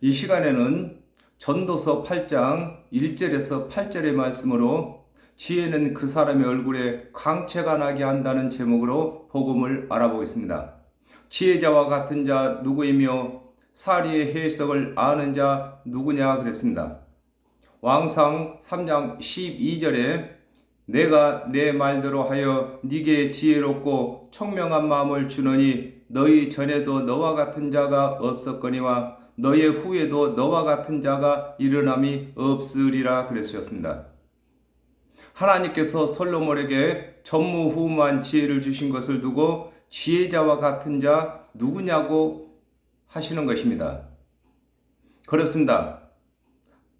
이 시간에는 전도서 8장 1절에서 8절의 말씀으로 지혜는 그 사람의 얼굴에 광채가 나게 한다는 제목으로 복음을 알아보겠습니다. 지혜자와 같은 자 누구이며 사리의 해석을 아는 자 누구냐 그랬습니다. 왕상 3장 12절에 내가 내 말대로 하여 네게 지혜롭고 총명한 마음을 주노니 너희 전에도 너와 같은 자가 없었거니와 너의 후에도 너와 같은 자가 일어남이 없으리라 그랬었습니다. 하나님께서 솔로몬에게 전무후무한 지혜를 주신 것을 두고 지혜자와 같은 자 누구냐고 하시는 것입니다. 그렇습니다.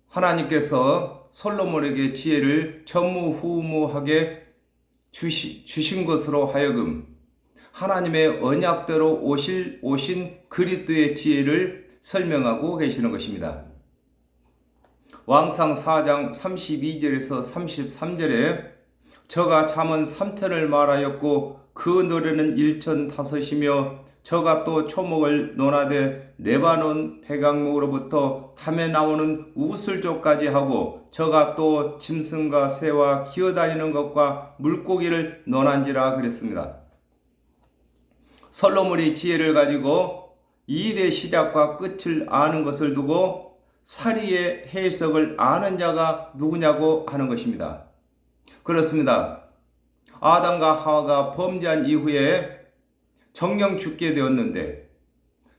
하나님께서 솔로몬에게 지혜를 전무후무하게 주신 것으로 하여금 하나님의 언약대로 오신 그리스도의 지혜를 설명하고 계시는 것입니다. 왕상 4장 32절에서 33절에 저가 잠언 3천을 말하였고 그 노래는 1,500이며 저가 또 초목을 논하되 레바논 백악목으로부터 탐에 나오는 우슬조까지 하고 저가 또 짐승과 새와 기어다니는 것과 물고기를 논한지라 그랬습니다. 솔로몬이 지혜를 가지고 이 일의 시작과 끝을 아는 것을 두고 사리의 해석을 아는 자가 누구냐고 하는 것입니다. 그렇습니다. 아담과 하와가 범죄한 이후에 정령 죽게 되었는데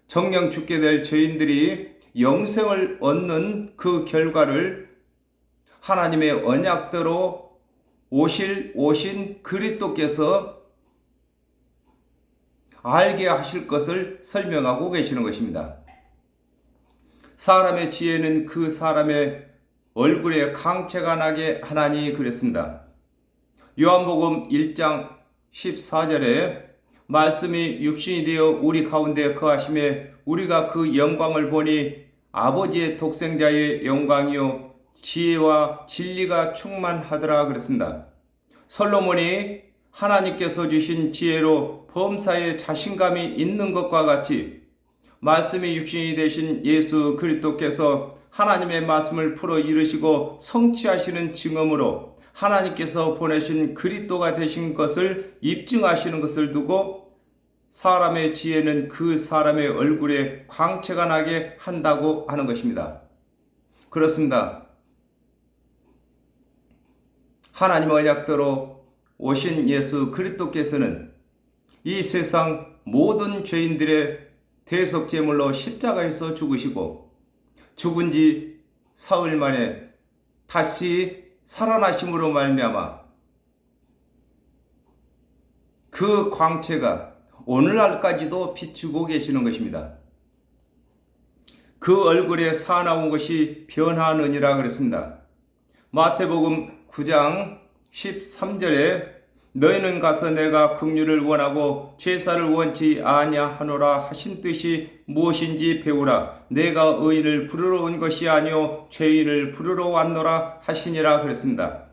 정령 죽게 될 죄인들이 영생을 얻는 그 결과를 하나님의 언약대로 오신 그리스도께서 알게 하실 것을 설명하고 계시는 것입니다. 사람의 지혜는 그 사람의 얼굴에 광채가 나게 하나니 그랬습니다. 요한복음 1장 14절에 말씀이 육신이 되어 우리 가운데 거하심에 우리가 그 영광을 보니 아버지의 독생자의 영광이요 지혜와 진리가 충만하더라 그랬습니다. 솔로몬이 하나님께서 주신 지혜로 범사에 자신감이 있는 것과 같이 말씀이 육신이 되신 예수 그리스도께서 하나님의 말씀을 풀어 이루시고 성취하시는 증언으로 하나님께서 보내신 그리스도가 되신 것을 입증하시는 것을 두고 사람의 지혜는 그 사람의 얼굴에 광채가 나게 한다고 하는 것입니다. 그렇습니다. 하나님의 언약대로 오신 예수 그리스도께서는 이 세상 모든 죄인들의 대속제물로 십자가에서 죽으시고 죽은 지 사흘 만에 다시 살아나심으로 말미암아 그 광채가 오늘날까지도 비추고 계시는 것입니다. 그 얼굴에 사나운 것이 변하느니라 그랬습니다. 마태복음 9장 13절에 너희는 가서 내가 긍휼을 원하고 제사를 원치 아니하노라 하신 뜻이 무엇인지 배우라. 내가 의인을 부르러 온 것이 아니요 죄인을 부르러 왔노라 하시니라 그랬습니다.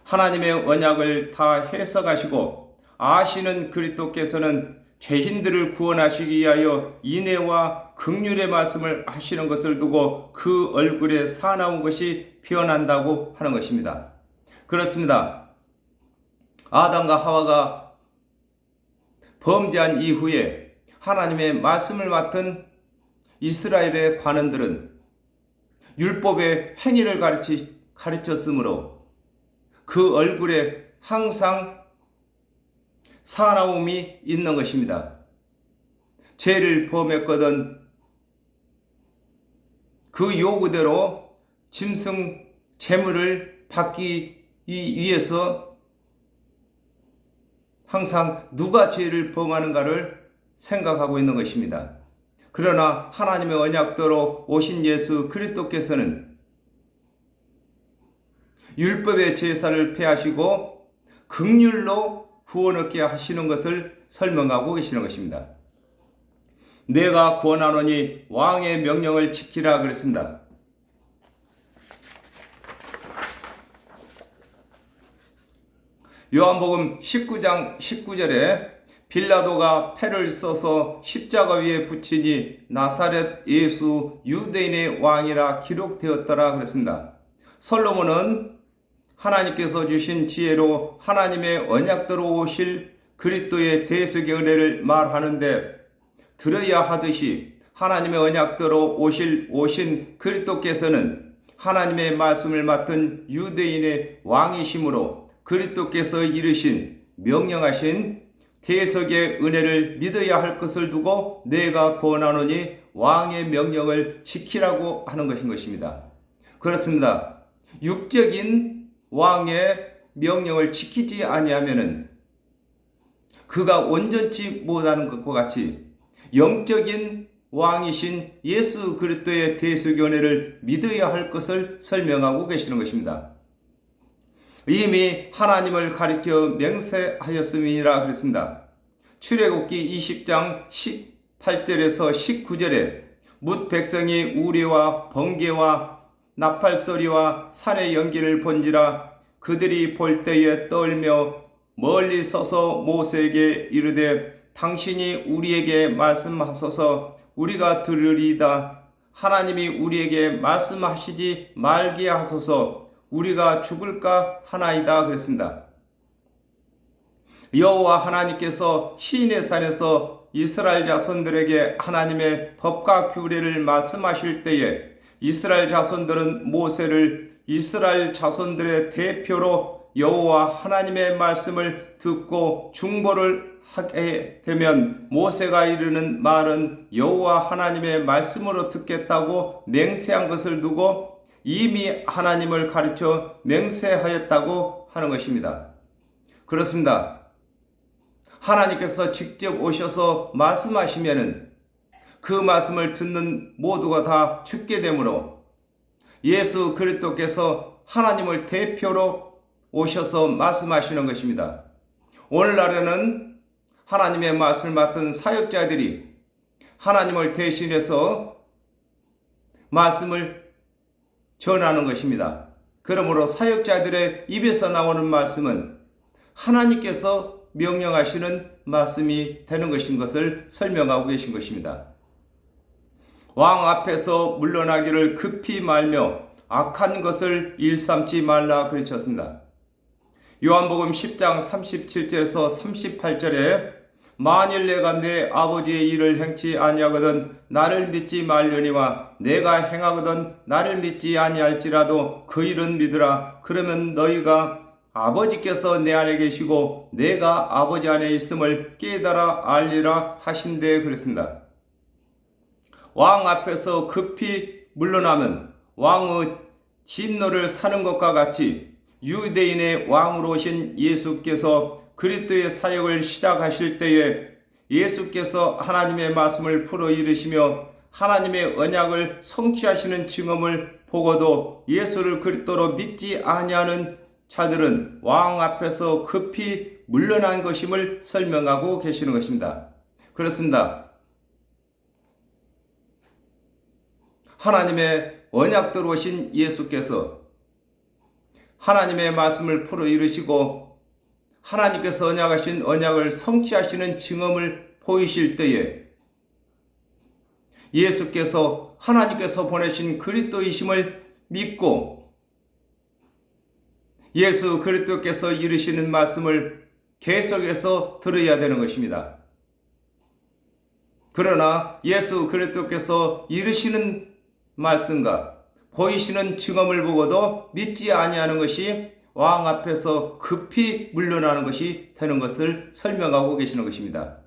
하나님의 언약을 다 해석하시고 아시는 그리스도께서는 죄인들을 구원하시기 위하여 인애와 긍휼의 말씀을 하시는 것을 두고 그 얼굴에 사나운 것이 변한다고 하는 것입니다. 그렇습니다. 아담과 하와가 범죄한 이후에 하나님의 말씀을 맡은 이스라엘의 관원들은 율법의 행위를 가르쳤으므로 그 얼굴에 항상 사나움이 있는 것입니다. 죄를 범했거든 그 요구대로 짐승 제물을 받기 위해서 항상 누가 죄를 범하는가를 생각하고 있는 것입니다. 그러나 하나님의 언약대로 오신 예수 그리스도께서는 율법의 제사를 폐하시고 긍휼로 구원 얻게 하시는 것을 설명하고 계시는 것입니다. 내가 권하노니 왕의 명령을 지키라 그랬습니다. 요한복음 19장 19절에 빌라도가 패를 써서 십자가 위에 붙이니 나사렛 예수 유대인의 왕이라 기록되었더라 그랬습니다. 솔로몬은 하나님께서 주신 지혜로 하나님의 언약대로 오실 그리스도의 대속의 은혜를 말하는데, 들어야 하듯이 하나님의 언약대로 오신 그리스도께서는 하나님의 말씀을 맡은 유대인의 왕이시므로 그리스도께서 이르신 명령하신 대속의 은혜를 믿어야 할 것을 두고 내가 권하노니 왕의 명령을 지키라고 하는 것입니다. 그렇습니다. 육적인 왕의 명령을 지키지 아니하면은 그가 온전치 못하는 것과 같이 영적인 왕이신 예수 그리스도의 대속의 은혜를 믿어야 할 것을 설명하고 계시는 것입니다. 이미 하나님을 가리켜 맹세하였음이라 그랬습니다. 출애굽기 20장 18절에서 19절에 뭇 백성이 우레와 번개와 나팔소리와 산의 연기를 본지라 그들이 볼 때에 떨며 멀리 서서 모세에게 이르되 당신이 우리에게 말씀하소서 우리가 들으리이다. 하나님이 우리에게 말씀하시지 말게 하소서 우리가 죽을까 하나이다 그랬습니다. 여호와 하나님께서 시인의 산에서 이스라엘 자손들에게 하나님의 법과 규례를 말씀하실 때에 이스라엘 자손들은 모세를 이스라엘 자손들의 대표로 여호와 하나님의 말씀을 듣고 중보를 하게 되면 모세가 이르는 말은 여호와 하나님의 말씀으로 듣겠다고 맹세한 것을 두고 이미 하나님을 가르쳐 맹세하였다고 하는 것입니다. 그렇습니다. 하나님께서 직접 오셔서 말씀하시면은 그 말씀을 듣는 모두가 다 죽게 되므로 예수 그리스도께서 하나님을 대표로 오셔서 말씀하시는 것입니다. 오늘날에는 하나님의 말씀을 맡은 사역자들이 하나님을 대신해서 말씀을 전하는 것입니다. 그러므로 사역자들의 입에서 나오는 말씀은 하나님께서 명령하시는 말씀이 되는 것인 것을 설명하고 계신 것입니다. 왕 앞에서 물러나기를 급히 말며 악한 것을 일삼지 말라 그러셨습니다. 요한복음 10장 37절에서 38절에 만일 내가 내 아버지의 일을 행치 아니하거든 나를 믿지 말려니와 내가 행하거든 나를 믿지 아니할지라도 그 일은 믿으라. 그러면 너희가 아버지께서 내 안에 계시고 내가 아버지 안에 있음을 깨달아 알리라 하신대 그랬습니다. 왕 앞에서 급히 물러나면 왕의 진노를 사는 것과 같이 유대인의 왕으로 오신 예수께서 그리스도의 사역을 시작하실 때에 예수께서 하나님의 말씀을 풀어 이르시며 하나님의 언약을 성취하시는 증언을 보고도 예수를 그리스도로 믿지 아니하는 자들은 왕 앞에서 급히 물러난 것임을 설명하고 계시는 것입니다. 그렇습니다. 하나님의 언약대로 오신 예수께서 하나님의 말씀을 풀어 이루시고 하나님께서 언약하신 언약을 성취하시는 증언을 보이실 때에 예수께서 하나님께서 보내신 그리스도이심을 믿고 예수 그리스도께서 이루시는 말씀을 계속해서 들어야 되는 것입니다. 그러나 예수 그리스도께서 이루시는 말씀과 보이시는 증언을 보고도 믿지 아니하는 것이 왕 앞에서 급히 물러나는 것이 되는 것을 설명하고 계시는 것입니다.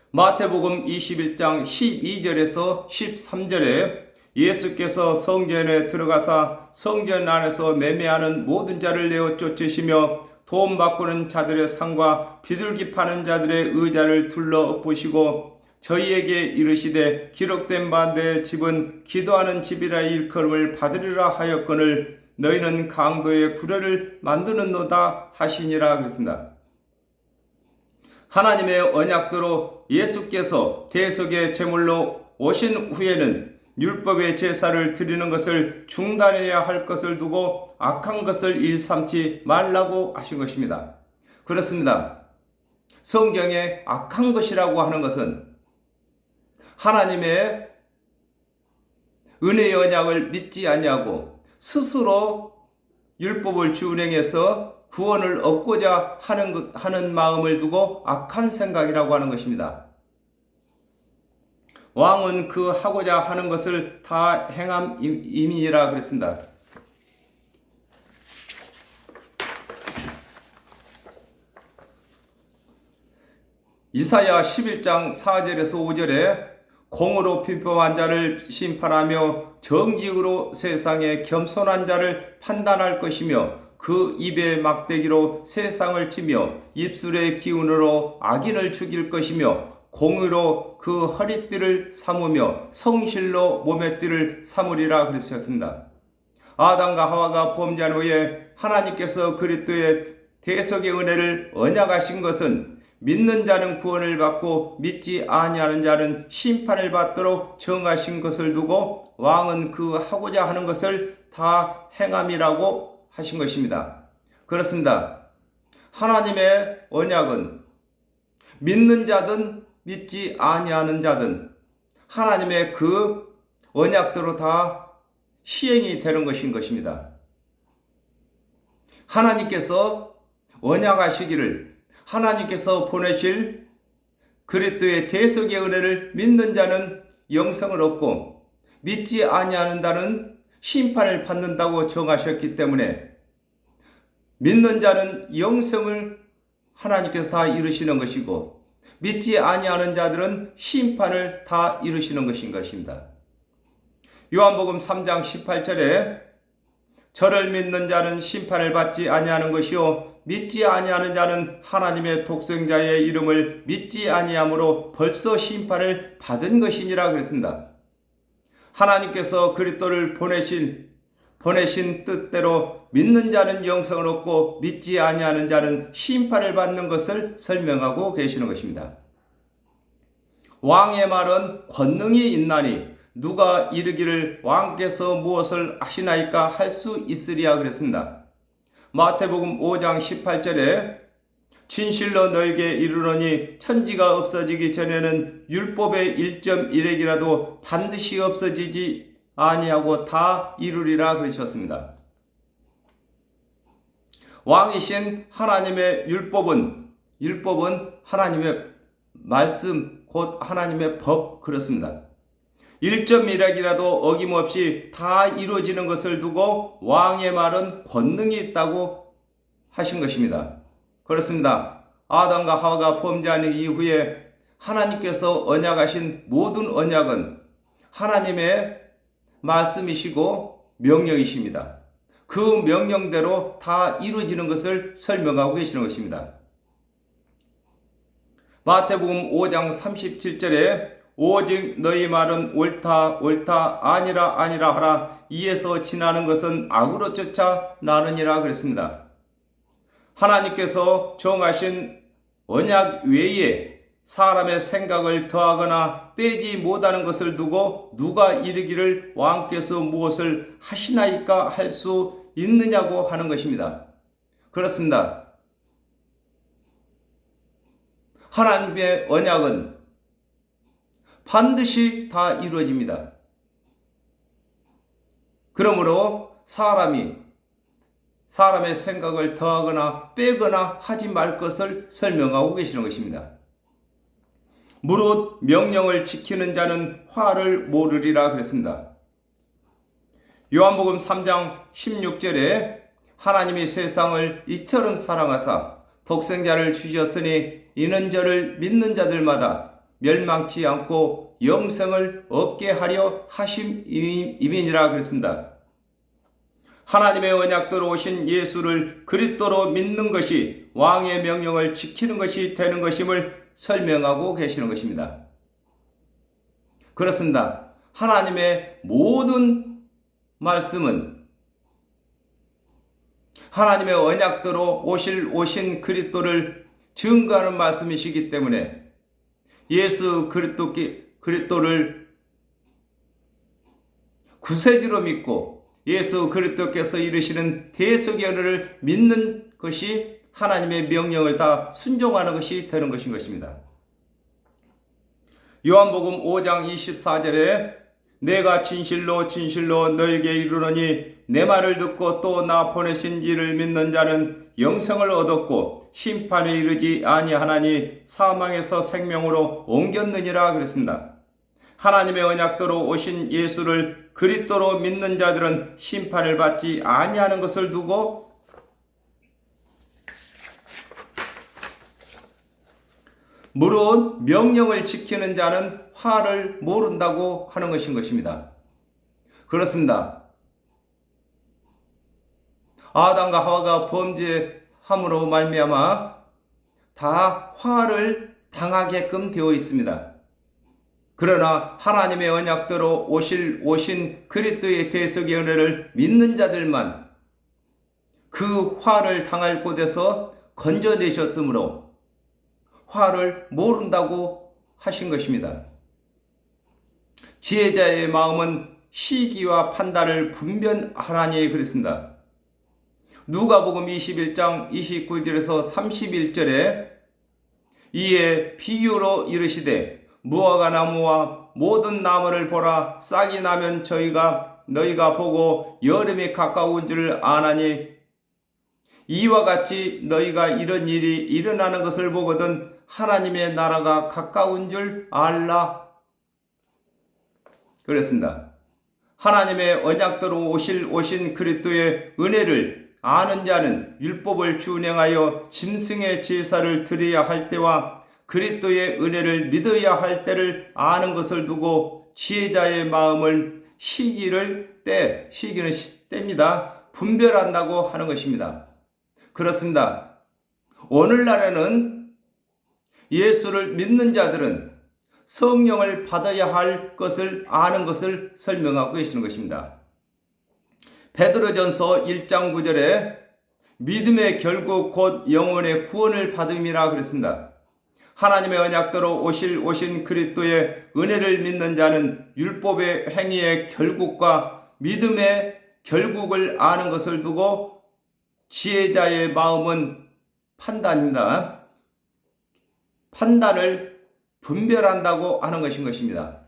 마태복음 21장 12절에서 13절에 예수께서 성전에 들어가사 성전 안에서 매매하는 모든 자를 내어 쫓으시며 돈 바꾸는 자들의 상과 비둘기 파는 자들의 의자를 둘러 엎으시고 저희에게 이르시되 기록된 바 내 집은 기도하는 집이라 일컬음을 받으리라 하였거늘 너희는 강도의 구려를 만드는도다 하시니라 그랬습니다. 하나님의 언약대로 예수께서 대속의 제물로 오신 후에는 율법의 제사를 드리는 것을 중단해야 할 것을 두고 악한 것을 일삼지 말라고 하신 것입니다. 그렇습니다. 성경에 악한 것이라고 하는 것은 하나님의 은혜의 언약을 믿지 아니하고 스스로 율법을 준행해서 구원을 얻고자 하는 마음을 두고 악한 생각이라고 하는 것입니다. 왕은 그 하고자 하는 것을 다 행함이니라 그랬습니다. 이사야 11장 4절에서 5절에 공으로 핍박한 자를 심판하며 정직으로 세상의 겸손한 자를 판단할 것이며 그 입의 막대기로 세상을 치며 입술의 기운으로 악인을 죽일 것이며 공의로 그 허리띠를 삼으며 성실로 몸의 띠를 삼으리라 그러셨습니다. 아담과 하와가 범죄한 후에 하나님께서 그리스도의 대속의 은혜를 언약하신 것은 믿는 자는 구원을 받고 믿지 아니하는 자는 심판을 받도록 정하신 것을 두고 왕은 그 하고자 하는 것을 다 행함이라고 하신 것입니다. 그렇습니다. 하나님의 언약은 믿는 자든 믿지 아니하는 자든 하나님의 그 언약대로 다 시행이 되는 것인 것입니다. 하나님께서 언약하시기를 하나님께서 보내실 그리스도의 대속의 은혜를 믿는 자는 영생을 얻고 믿지 아니하는 자는 심판을 받는다고 정하셨기 때문에 믿는 자는 영생을 하나님께서 다 이루시는 것이고 믿지 아니하는 자들은 심판을 다 이루시는 것인 것입니다. 요한복음 3장 18절에 저를 믿는 자는 심판을 받지 아니하는 것이요 믿지 아니하는 자는 하나님의 독생자의 이름을 믿지 아니함으로 벌써 심판을 받은 것이니라 그랬습니다. 하나님께서 그리스도를 보내신 뜻대로 믿는 자는 영생을 얻고 믿지 아니하는 자는 심판을 받는 것을 설명하고 계시는 것입니다. 왕의 말은 권능이 있나니 누가 이르기를 왕께서 무엇을 하시나이까 할 수 있으리야 그랬습니다. 마태복음 5장 18절에 진실로 너에게 이르노니 천지가 없어지기 전에는 율법의 1.1핵이라도 반드시 없어지지 아니하고 다 이루리라 그러셨습니다. 왕이신 하나님의 율법은 하나님의 말씀 곧 하나님의 법 그렇습니다. 1.1핵이라도 어김없이 다 이루어지는 것을 두고 왕의 말은 권능이 있다고 하신 것입니다. 그렇습니다. 아담과 하와가 범죄한 이후에 하나님께서 언약하신 모든 언약은 하나님의 말씀이시고 명령이십니다. 그 명령대로 다 이루어지는 것을 설명하고 계시는 것입니다. 마태복음 5장 37절에 오직 너희 말은 옳다 아니라 하라 이에서 지나는 것은 악으로 쫓아 나느니라 그랬습니다. 하나님께서 정하신 언약 외에 사람의 생각을 더하거나 빼지 못하는 것을 두고 누가 이르기를 왕께서 무엇을 하시나이까 할 수 있느냐고 하는 것입니다. 그렇습니다. 하나님의 언약은 반드시 다 이루어집니다. 그러므로 사람의 생각을 더하거나 빼거나 하지 말 것을 설명하고 계시는 것입니다. 무릇 명령을 지키는 자는 화를 모르리라 그랬습니다. 요한복음 3장 16절에 하나님이 세상을 이처럼 사랑하사 독생자를 주셨으니 이는 저를 믿는 자들마다 멸망치 않고 영생을 얻게 하려 하심이니라 그랬습니다. 하나님의 언약대로 오신 예수를 그리스도로 믿는 것이 왕의 명령을 지키는 것이 되는 것임을 설명하고 계시는 것입니다. 그렇습니다. 하나님의 모든 말씀은 하나님의 언약대로 오신 그리스도를 증거하는 말씀이시기 때문에 예수 그리스도를 구세주로 믿고 예수 그리스도께서 이루시는 대속의 은혜를 믿는 것이 하나님의 명령을 다 순종하는 것이 되는 것인 것입니다. 요한복음 5장 24절에 내가 진실로 진실로 너에게 이르노니 내 말을 듣고 또 나 보내신 이를 믿는 자는 영생을 얻었고 심판에 이르지 아니하나니 사망에서 생명으로 옮겼느니라 그랬습니다. 하나님의 언약대로 오신 예수를 그리스도로 믿는 자들은 심판을 받지 아니하는 것을 두고 물론 명령을 지키는 자는 화를 모른다고 하는 것인 것입니다. 그렇습니다. 아담과 하와가 범죄함으로 말미암아 다 화를 당하게끔 되어 있습니다. 그러나 하나님의 언약대로 오신 그리스도의 대속의 은혜를 믿는 자들만 그 화를 당할 곳에서 건져내셨으므로 화를 모른다고 하신 것입니다. 지혜자의 마음은 시기와 판단을 분별하라니 그랬습니다. 누가복음 21장 29절에서 31절에 이에 비유로 이르시되 무화과 나무와 모든 나무를 보라. 싹이 나면 너희가 보고 여름이 가까운 줄 아나니 이와 같이 너희가 이런 일이 일어나는 것을 보거든 하나님의 나라가 가까운 줄 알라. 그랬습니다. 하나님의 언약대로 오신 그리스도의 은혜를 아는 자는 율법을 준행하여 짐승의 제사를 드려야 할 때와 그리스도의 은혜를 믿어야 할 때를 아는 것을 두고 지혜자의 마음을 시기는 때입니다. 분별한다고 하는 것입니다. 그렇습니다. 오늘날에는 예수를 믿는 자들은 성령을 받아야 할 것을 아는 것을 설명하고 계시는 것입니다. 베드로전서 1장 9절에 믿음의 결국 곧 영혼의 구원을 받음이라 그랬습니다. 하나님의 언약대로 오신 그리스도의 은혜를 믿는 자는 율법의 행위의 결국과 믿음의 결국을 아는 것을 두고 지혜자의 마음은 판단입니다. 판단을 분별한다고 하는 것인 것입니다.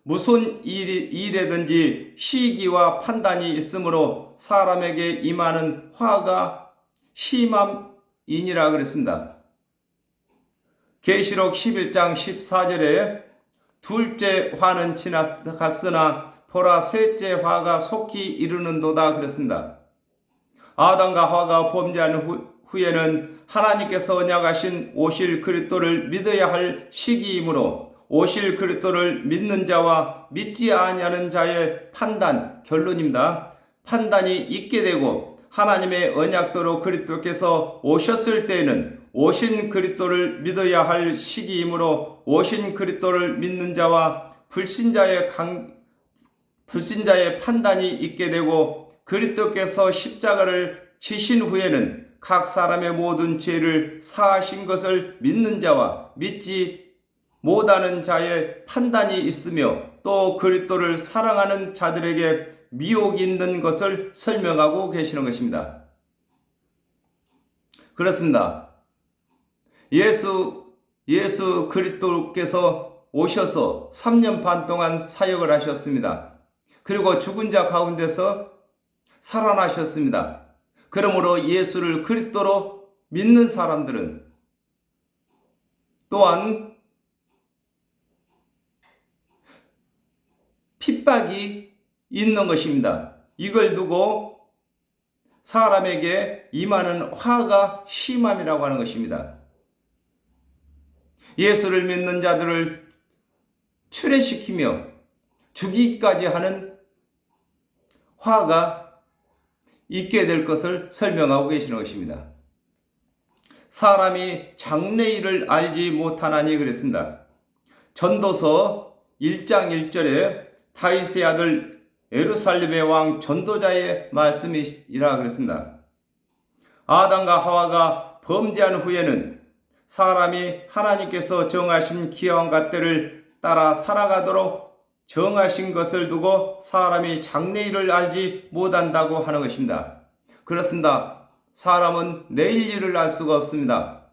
무슨 일이든지 시기와 판단이 있으므로 사람에게 임하는 화가 심함이니라 그랬습니다. 계시록 11장 14절에 둘째 화는 지나갔으나 보라 셋째 화가 속히 이르는도다 그랬습니다. 아담과 하와가 범죄한 후에는 하나님께서 언약하신 오실 그리스도를 믿어야 할 시기이므로 오실 그리스도를 믿는 자와 믿지 아니하는 자의 결론입니다. 판단이 있게 되고 하나님의 언약대로 그리스도께서 오셨을 때에는 오신 그리스도를 믿어야 할 시기이므로 오신 그리스도를 믿는 자와 불신자의 판단이 있게 되고 그리스도께서 십자가를 지신 후에는 각 사람의 모든 죄를 사하신 것을 믿는 자와 믿지 못하는 자의 판단이 있으며 또 그리스도를 사랑하는 자들에게 미혹이 있는 것을 설명하고 계시는 것입니다. 그렇습니다. 예수 그리스도께서 오셔서 3년 반 동안 사역을 하셨습니다. 그리고 죽은 자 가운데서 살아나셨습니다. 그러므로 예수를 그리스도로 믿는 사람들은 또한 핍박이 있는 것입니다. 이걸 두고 사람에게 임하는 화가 심함이라고 하는 것입니다. 예수를 믿는 자들을 출애시키며 죽이기까지 하는 화가 있게 될 것을 설명하고 계시는 것입니다. 사람이 장래일을 알지 못하나니 그랬습니다. 전도서 1장 1절에 다윗의 아들 예루살렘의 왕 전도자의 말씀이라 그랬습니다. 아담과 하와가 범죄한 후에는 사람이 하나님께서 정하신 기한과 때를 따라 살아가도록 정하신 것을 두고 사람이 장래일을 알지 못한다고 하는 것입니다. 그렇습니다. 사람은 내일 일을 알 수가 없습니다.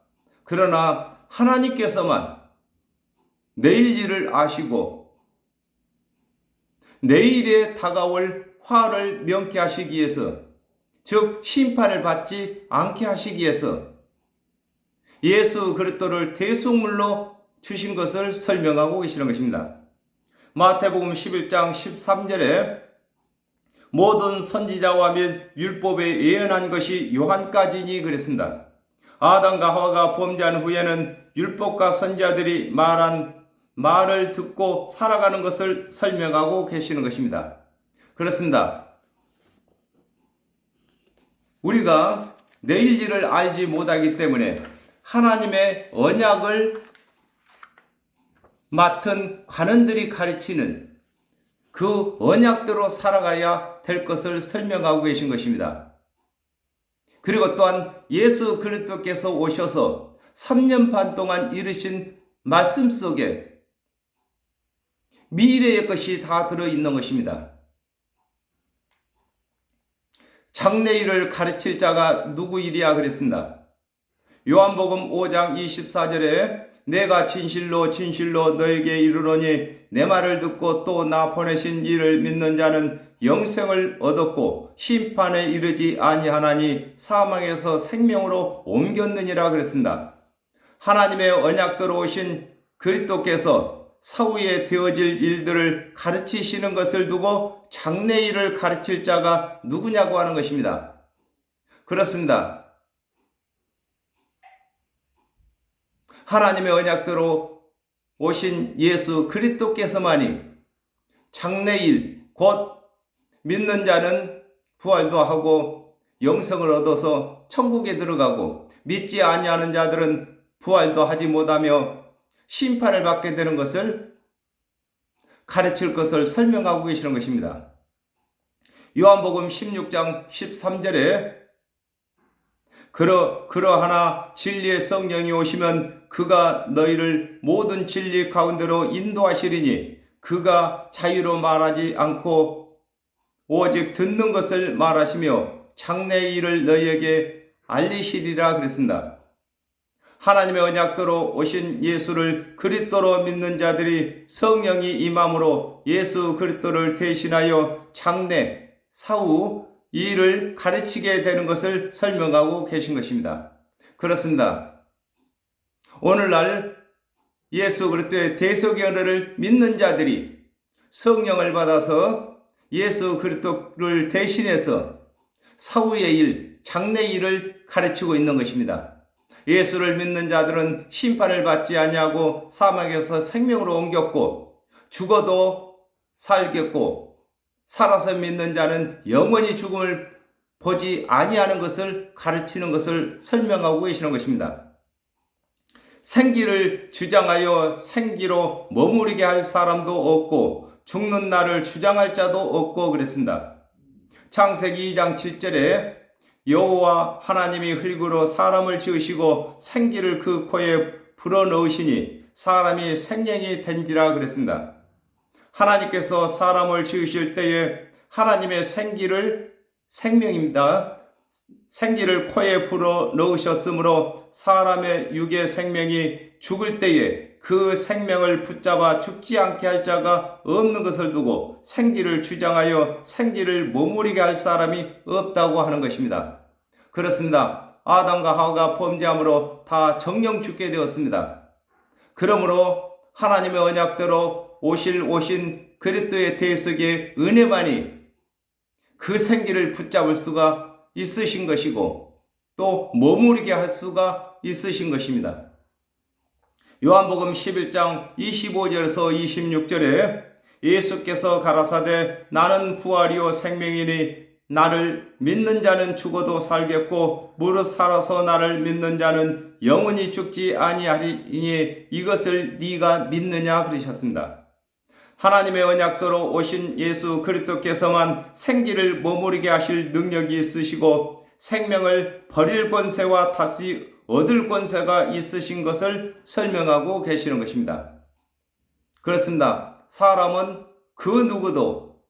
그러나 하나님께서만 내일 일을 아시고 내일에 다가올 화를 명쾌하시기 위해서, 즉 심판을 받지 않게 하시기 위해서 예수 그리스도를 대속물로 주신 것을 설명하고 계시는 것입니다. 마태복음 11장 13절에 모든 선지자와 및 율법에 예언한 것이 요한까지니 그랬습니다. 아담과 하와가 범죄한 후에는 율법과 선지자들이 말한 말을 듣고 살아가는 것을 설명하고 계시는 것입니다. 그렇습니다. 우리가 내일 일을 알지 못하기 때문에 하나님의 언약을 맡은 관원들이 가르치는 그 언약대로 살아가야 될 것을 설명하고 계신 것입니다. 그리고 또한 예수 그리스도께서 오셔서 3년 반 동안 이루신 말씀 속에 미래의 것이 다 들어있는 것입니다. 장래일을 가르칠 자가 누구이랴 그랬습니다. 요한복음 5장 24절에 내가 진실로 진실로 너에게 이르노니 내 말을 듣고 또 나 보내신 이를 믿는 자는 영생을 얻었고 심판에 이르지 아니하나니 사망에서 생명으로 옮겼느니라 그랬습니다. 하나님의 언약대로 오신 그리스도께서 사후에 되어질 일들을 가르치시는 것을 두고 장래일을 가르칠 자가 누구냐고 하는 것입니다. 그렇습니다. 하나님의 언약대로 오신 예수 그리스도께서만이 장래일 곧 믿는 자는 부활도 하고 영생을 얻어서 천국에 들어가고 믿지 아니하는 자들은 부활도 하지 못하며 심판을 받게 되는 것을 가르칠 것을 설명하고 계시는 것입니다. 요한복음 16장 13절에 그러하나 진리의 성령이 오시면 그가 너희를 모든 진리 가운데로 인도하시리니 그가 자유로 말하지 않고 오직 듣는 것을 말하시며 장래의 일을 너희에게 알리시리라 그랬습니다. 하나님의 언약대로 오신 예수를 그리스도로 믿는 자들이 성령이 임함으로 예수 그리스도를 대신하여 장래 사후 이 일을 가르치게 되는 것을 설명하고 계신 것입니다. 그렇습니다. 오늘날 예수 그리스도의 대속의 은혜를 믿는 자들이 성령을 받아서 예수 그리스도를 대신해서 사후의 일, 장래의 일을 가르치고 있는 것입니다. 예수를 믿는 자들은 심판을 받지 아니하고 사망에서 생명으로 옮겼고 죽어도 살겠고 살아서 믿는 자는 영원히 죽음을 보지 아니하는 것을 가르치는 것을 설명하고 계시는 것입니다. 생기를 주장하여 생기로 머무르게 할 사람도 없고 죽는 날을 주장할 자도 없고 그랬습니다. 창세기 2장 7절에 여호와 하나님이 흙으로 사람을 지으시고 생기를 그 코에 불어넣으시니 사람이 생명이 된지라 그랬습니다. 하나님께서 사람을 지으실 때에 하나님의 생명입니다. 생기를 코에 불어 넣으셨으므로 사람의 육의 생명이 죽을 때에 그 생명을 붙잡아 죽지 않게 할 자가 없는 것을 두고 생기를 주장하여 생기를 머무르게 할 사람이 없다고 하는 것입니다. 그렇습니다. 아담과 하와가 범죄함으로 다 정령 죽게 되었습니다. 그러므로 하나님의 언약대로 오신 그리스도의 대속의 은혜만이 그 생기를 붙잡을 수가 있으신 것이고 또 머무르게 할 수가 있으신 것입니다. 요한복음 11장 25절에서 26절에 예수께서 가라사대 나는 부활이요 생명이니 나를 믿는 자는 죽어도 살겠고 무릇 살아서 나를 믿는 자는 영원히 죽지 아니하리니 이것을 네가 믿느냐 그러셨습니다. 하나님의 언약대로 오신 예수 그리스도께서만 생기를 머무르게 하실 능력이 있으시고 생명을 버릴 권세와 다시 얻을 권세가 있으신 것을 설명하고 계시는 것입니다. 그렇습니다. 사람은 그 누구도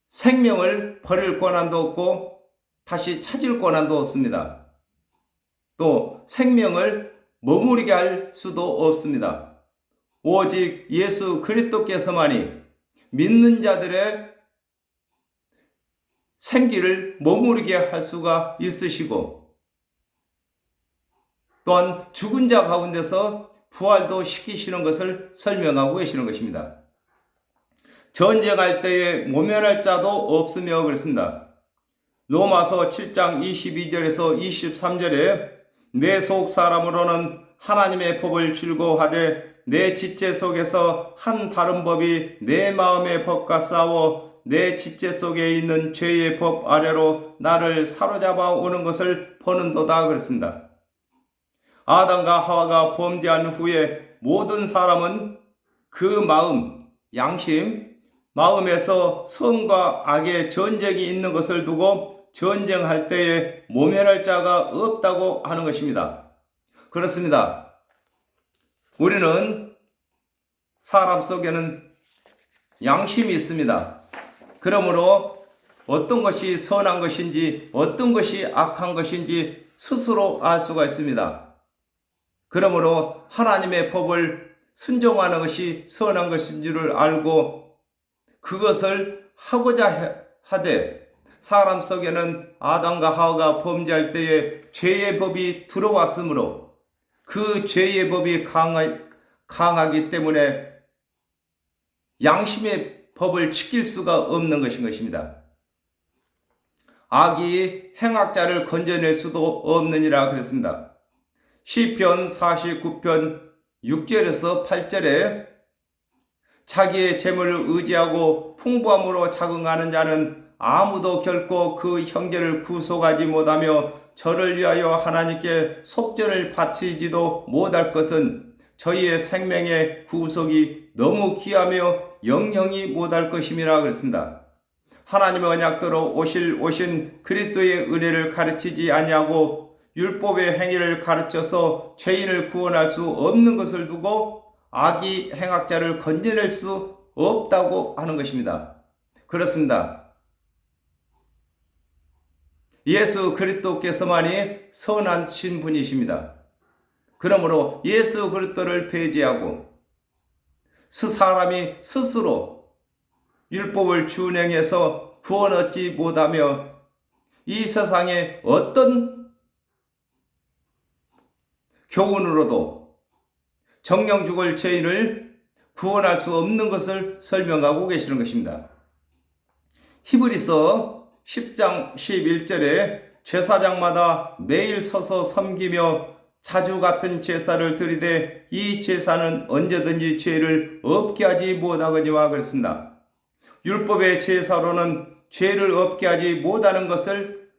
생명을 버릴 권한도 없고 다시 찾을 권한도 없습니다. 또 생명을 머무르게 할 수도 없습니다. 오직 예수 그리스도께서만이 믿는 자들의 생기를 머무르게 할 수가 있으시고, 또한 죽은 자 가운데서 부활도 시키시는 것을 설명하고 계시는 것입니다. 전쟁할 때에 모면할 자도 없으며 그렇습니다. 로마서 7장 22절에서 23절에 내 속 사람으로는 하나님의 법을 즐거워하되 내 지체 속에서 한 다른 법이 내 마음의 법과 싸워 내 지체 속에 있는 죄의 법 아래로 나를 사로잡아 오는 것을 보는도다 그랬습니다. 아담과 하와가 범죄한 후에 모든 사람은 그 마음, 양심, 마음에서 선과 악의 전쟁이 있는 것을 두고 전쟁할 때에 모면할 자가 없다고 하는 것입니다. 그렇습니다. 우리는 사람 속에는 양심이 있습니다. 그러므로 어떤 것이 선한 것인지 어떤 것이 악한 것인지 스스로 알 수가 있습니다. 그러므로 하나님의 법을 순종하는 것이 선한 것인 줄을 알고 그것을 하고자 하되, 사람 속에는 아담과 하와가 범죄할 때에 죄의 법이 들어왔으므로 그 죄의 법이 강하기 때문에 양심의 법을 지킬 수가 없는 것입니다. 악이 행악자를 건져낼 수도 없느니라 그랬습니다. 시편 49편 6절에서 8절에 자기의 재물을 의지하고 풍부함으로 자긍하는 자는 아무도 결코 그 형제를 구속하지 못하며 저를 위하여 하나님께 속전을 바치지도 못할 것은 저희의 생명의 구속이 너무 귀하며 영영이 못할 것임이라 그랬습니다. 하나님의 언약대로 오신 그리스도의 은혜를 가르치지 아니하고 율법의 행위를 가르쳐서 죄인을 구원할 수 없는 것을 두고 악이 행악자를 건져낼 수 없다고 하는 것입니다. 그렇습니다. 예수 그리스도께서만이 선하신 분이십니다. 그러므로 예수 그리스도를 배제하고 사람이 스스로 율법을 준행해서 구원 얻지 못하며 이 세상에 어떤 교훈으로도 정령 죽을 죄인을 구원할 수 없는 것을 설명하고 계시는 것입니다. 히브리서 10장 11절에 제사장마다 매일 서서 섬기며 자주 같은 제사를 드리되 이 제사는 언제든지 죄를 없게 하지 못하거니와 그랬습니다. 율법의 제사로는 죄를 없게 하지 못하는 것을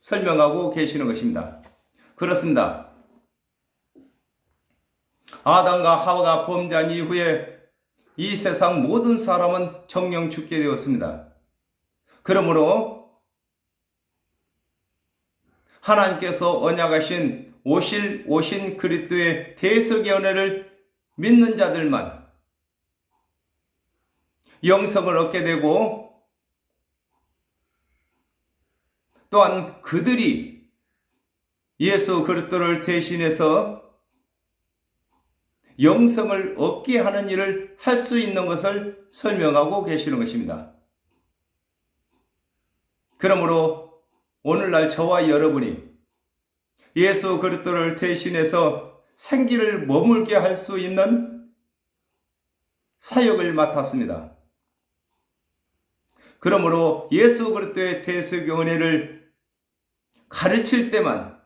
설명하고 계시는 것입니다. 그렇습니다. 아담과 하와가 범죄한 이후에 이 세상 모든 사람은 정령 죽게 되었습니다. 그러므로 하나님께서 언약하신 오신 그리스도의 대속의 은혜를 믿는 자들만 영생을 얻게 되고, 또한 그들이 예수 그리스도를 대신해서 영생을 얻게 하는 일을 할 수 있는 것을 설명하고 계시는 것입니다. 그러므로 오늘날 저와 여러분이 예수 그리스도를 대신해서 생기를 머물게 할 수 있는 사역을 맡았습니다. 그러므로 예수 그리스도의 대속의 은혜를 가르칠 때만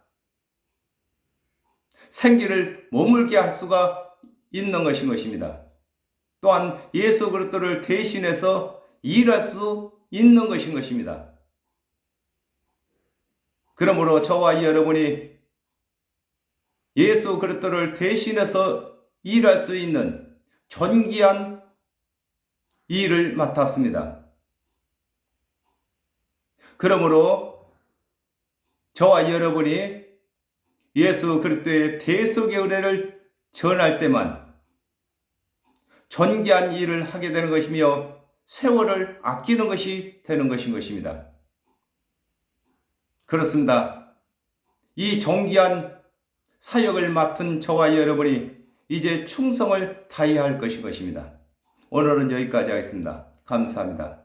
생기를 머물게 할 수가 있는 것입니다. 또한 예수 그리스도를 대신해서 일할 수 있는 것입니다. 그러므로 저와 여러분이 예수 그리스도를 대신해서 일할 수 있는 존귀한 일을 맡았습니다. 그러므로 저와 여러분이 예수 그리스도의 대속의 은혜를 전할 때만 존귀한 일을 하게 되는 것이며 세월을 아끼는 것이 되는 것입니다. 그렇습니다. 이 존귀한 사역을 맡은 저와 여러분이 이제 충성을 다해야 할 것입니다. 오늘은 여기까지 하겠습니다. 감사합니다.